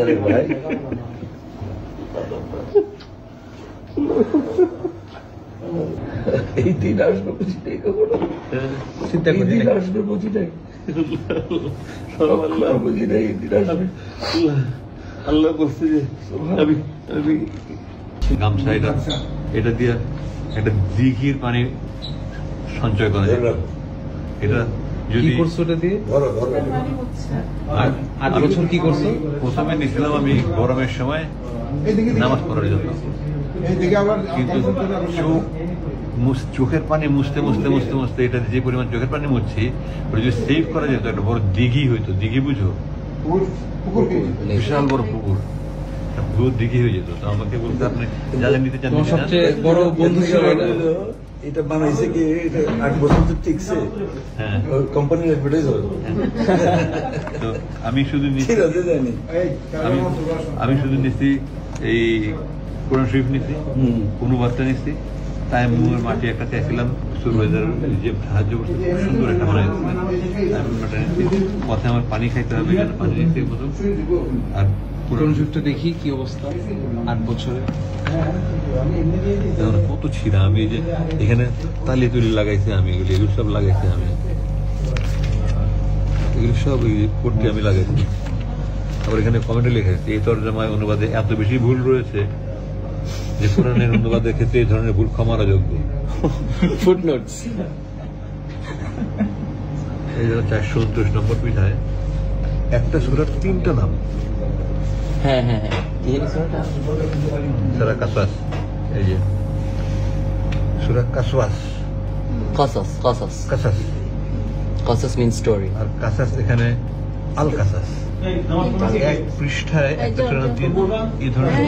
আরে ভাই এই দিন আসবে বুঝিটাই কখনো চিন্তা করি দিন আসবে বুঝিটাই বুঝিটাই এই দিন আসবে আল্লাহ বলছে যে আমি গামছা এটা দিয়ে একটা দিঘির পানি সঞ্চয় করা যায়। এটা যদি করছো ওটা দিয়ে 8 বছর কি করছো? প্রথমে নিয়েছিলাম আমি গরমের সময় নামাজ পড়ার জন্য, কিন্তু চোখের পানি মুছতে মুছতে মুছতে মুছতে এটা যে পরিমাণ চোখের পানি মুছছি ওটা যদি সেভ করা যেত একটা বড় দিঘি হইতো, দিঘি বুঝো, বিশাল বড় পুকুর, ভুয়ো দিঘি হয়ে যেত। তো আমাকে বলতে আপনি যাদের নিতে চান, সবচেয়ে বড় বন্ধু ছিল এটা বানাইছে কি 8 বছর তো টিকছে। হ্যাঁ, কোম্পানির অ্যাডভার্টাইজ হয়। তো আমি শুধু আমি শুধু নিচ্ছি এই কোরআন শরীফ নিচ্ছি, অনুবাদটা নিচ্ছি, তাই মুয়ের মাটি একটা চাইছিলাম সুরবাইজার যে সাহায্য করছে, খুব সুন্দর একটা বানাই পথে আমার পানি খাইতে হবে, পানি নিচ্ছি প্রথম। আর কোরআন শরীফটা দেখি কি অবস্থা 8 বছরে। কত ছিঁড়া, আমি যে এখানে তালি তুলি লাগাইছি, আমি এগুলো সব লাগাইছি, আমি এগুলো সব করতে আমি লাগাইছি। আবার এখানে কমেন্টে লেখা আছে এই তর্জমায় অনুবাদে এত বেশি ভুল রয়েছে যে কোরআনের অনুবাদের ক্ষেত্রে এই ধরনের ভুল ক্ষমার যোগ্য। ফুটনোটস। এই জন্য 429 নম্বর পৃষ্ঠায় একটা সূরার 3টা নাম। হ্যাঁ হ্যাঁ হ্যাঁ, সূরা কাসাস, এই যে সূরা কাসওয়াস, কাসাস কাসাস কাসাস, কাসাস মিন স্টোরি, আর কাসাস এখানে আল কাসাস। এক পৃষ্ঠায় একটা সূরা এই ধরনের